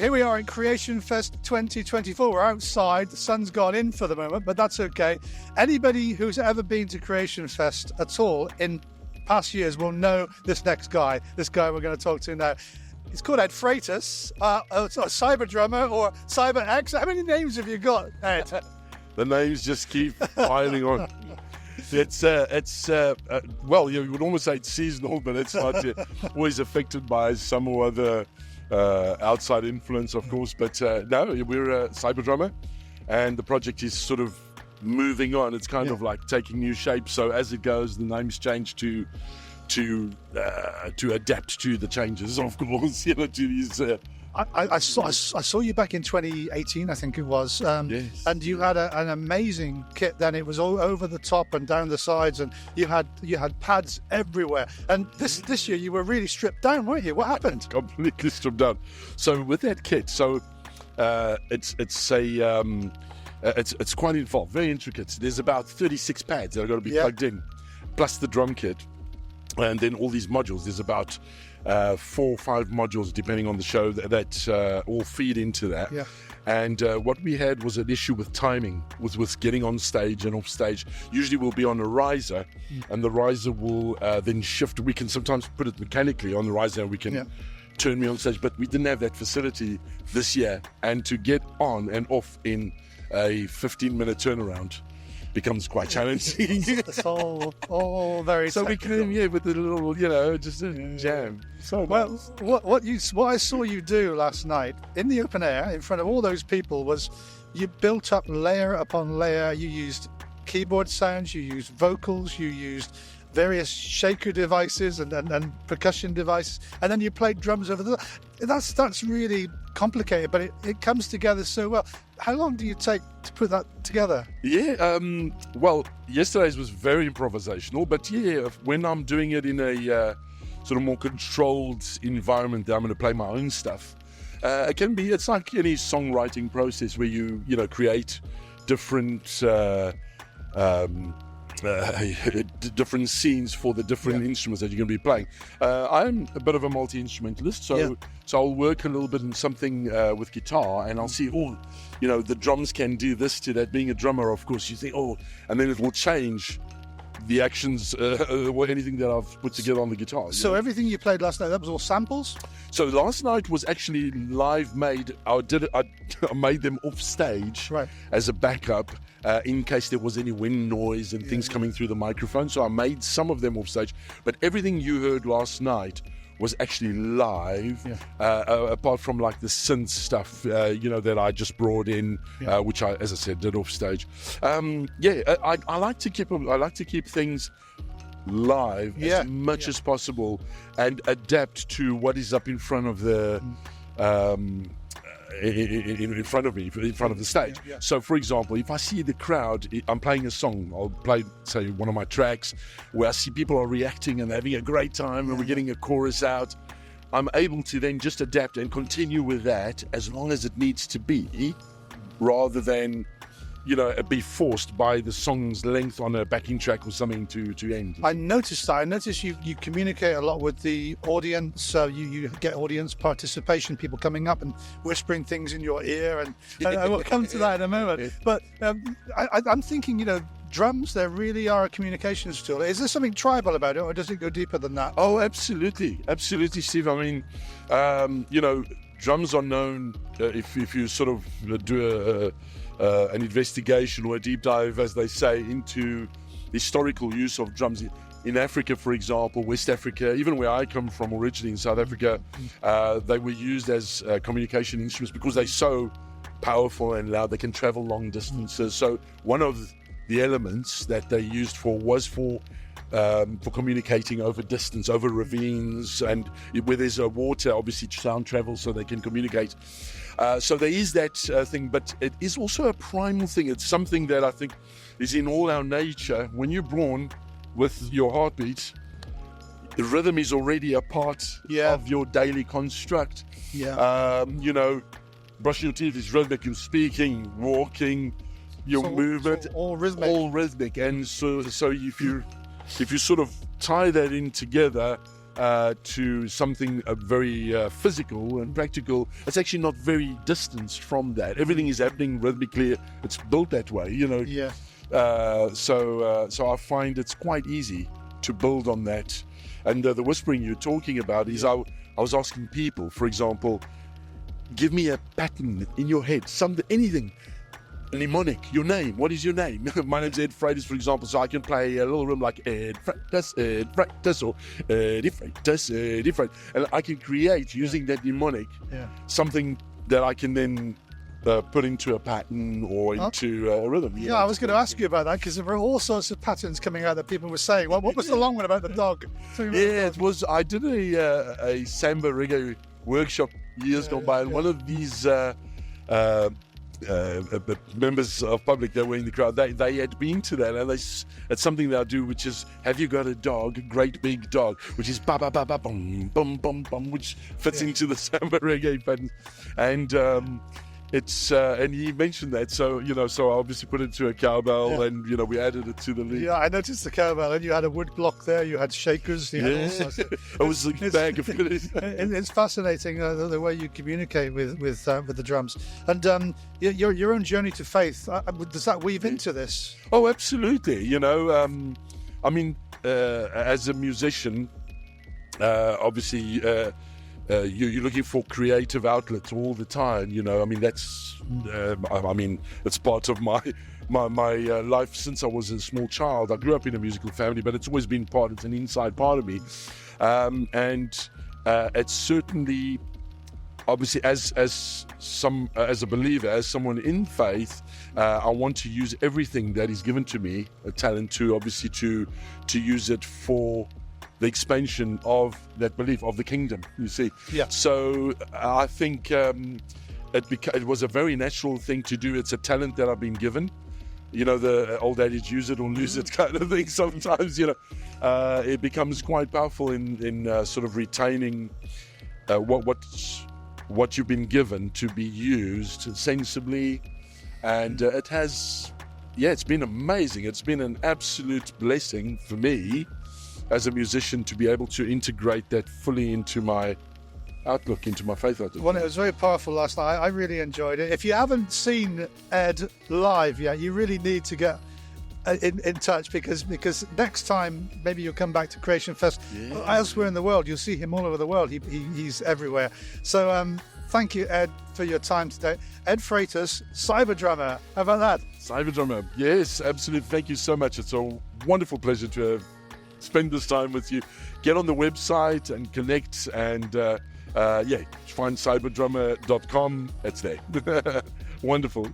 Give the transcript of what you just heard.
Here we are in Creation Fest 2024. We're outside. The sun's gone in for the moment, but that's okay. Anybody who's ever been to Creation Fest at all in past years will know this next guy. This guy we're going to talk to now. He's called Ed Freitas, CybaDrummer or CyberX. How many names have you got, Ed? The names just keep piling on. Well, you would almost say it's seasonal, but it's not always affected by some or other outside influence, of course. But no, we're a CybaDrummer, and the project is sort of moving on. It's kind of like taking new shape. So as it goes, the names change to adapt to the changes, of course. To these. I saw you back in 2018, I think it was. Yes. And you had an amazing kit then. It was all over the top and down the sides, and you had pads everywhere. And this year you were really stripped down, weren't you? What happened? Completely stripped down. So with that kit, it's quite involved, very intricate. There's about 36 pads that are going to be plugged in, plus the drum kit, and then all these modules. There's about 4 or 5 modules, depending on the show, that all feed into that. Yeah. And what we had was an issue with timing, with getting on stage and off stage. Usually we'll be on a riser, and the riser will then shift. We can sometimes put it mechanically on the riser, and we can turn me on stage, but we didn't have that facility this year. And to get on and off in a 15-minute turnaround becomes quite challenging. It's all very so technical. We came with a little, just a jam. So well, what I saw you do last night in the open air in front of all those people was you built up layer upon layer. You used keyboard sounds, you used vocals, you used various shaker devices and percussion devices, and then you played drums over the. That's really complicated, but it comes together so well. How long do you take to put that together? Yeah, well, yesterday's was very improvisational, but when I'm doing it in a sort of more controlled environment, that I'm going to play my own stuff. It's like any songwriting process where you create different different scenes for the different instruments that you're going to be playing. I'm a bit of a multi-instrumentalist, so I'll work a little bit in something with guitar, and I'll see, the drums can do this to that. Being a drummer, of course, you think, and then it will change the actions or anything that I've put together on the guitar. So everything you played last night, that was all samples? So last night was actually live made. I made them off stage as a backup in case there was any wind noise and things coming through the microphone. So I made some of them off stage, but everything you heard last night was actually live, apart from like the synth stuff, that I just brought in, which I, as I said, did off stage. I like to keep things live as much as possible and adapt to what is up in front of the in front of me, in front of the stage. So for example, if I see the crowd, I'm playing a song, I'll play, say, one of my tracks where I see people are reacting and having a great time and we're getting a chorus out. I'm able to then just adapt and continue with that as long as it needs to be, rather than be forced by the song's length on a backing track or something to end. I noticed that. I noticed you communicate a lot with the audience. So you get audience participation, people coming up and whispering things in your ear, and we'll come to that in a moment. But I'm thinking, drums, they really are a communications tool. Is there something tribal about it, or does it go deeper than that? Oh, absolutely, Steve. I mean, drums are known, if you sort of do an investigation or a deep dive, as they say, into historical use of drums. In Africa, for example, West Africa, even where I come from originally in South Africa, they were used as communication instruments because they're so powerful and loud. They can travel long distances. So one of the elements that they used was for communicating over distance, over ravines, and where there's water, obviously sound travels, so they can communicate. So there is that thing, but it is also a primal thing. It's something that I think is in all our nature. When you're born with your heartbeat, the rhythm is already a part of your daily construct. Brushing your teeth is rhythmic. You're speaking, walking, your movement, all rhythmic. All rhythmic. And so if you sort of tie that in together, to something very physical and practical. It's actually not very distanced from that. Everything is happening rhythmically. It's built that way, Yeah. So I find it's quite easy to build on that. And the whispering you're talking about is I was asking people, for example, give me a pattern in your head, anything. A mnemonic, your name. What is your name? My name's Ed Freitas, for example, so I can play a little rhythm like Ed Freitas, or Ed Freitas, Ed Freitas. And I can create, using that mnemonic, something that I can then put into a pattern or into a rhythm. Yeah, I was going to ask you about that, because there were all sorts of patterns coming out that people were saying. Well, what was the long one about the dog? It was, I did a samba reggae workshop years gone by, and one of these members of public that were in the crowd, they had been to that, and it's something that I do, which is, have you got a dog? Great big dog, which is ba ba ba ba bum bum bum bum, which fits into the samba reggae pattern, and it's and he mentioned that, so so I obviously put it to a cowbell, and we added it to the lead. Yeah, I noticed the cowbell, and you had a wood block there, you had shakers, you had all sorts of... It was a bag of goodies. It's fascinating the way you communicate with the drums, and your own journey to faith. Does that weave into this? Oh, absolutely. I mean, as a musician, obviously. You're looking for creative outlets all the time. I mean, that's. It's part of my life since I was a small child. I grew up in a musical family, but it's always been it's an inside part of me, and it's certainly, obviously, as a believer, as someone in faith, I want to use everything that is given to me, a talent, to use it for the expansion of that belief of the kingdom, you see. Yeah. So I think it was a very natural thing to do. It's a talent that I've been given. The old adage, use it or lose it kind of thing. Sometimes, it becomes quite powerful in sort of retaining what you've been given to be used sensibly. And it's been amazing. It's been an absolute blessing for me as a musician to be able to integrate that fully into my outlook, into my faith outlook. Well, it was very powerful last night. I really enjoyed it. If you haven't seen Ed live yet, you really need to get in touch, because next time maybe you'll come back to Creation Fest. Elsewhere in the world, you'll see him all over the world. He's everywhere. So thank you, Ed, for your time today. Ed Freitas, CybaDrummer. How about that? CybaDrummer. Yes, absolutely. Thank you so much. It's a wonderful pleasure to have spend this time with you. Get on the website and connect, and find cybadrummer.com. It's there. Wonderful.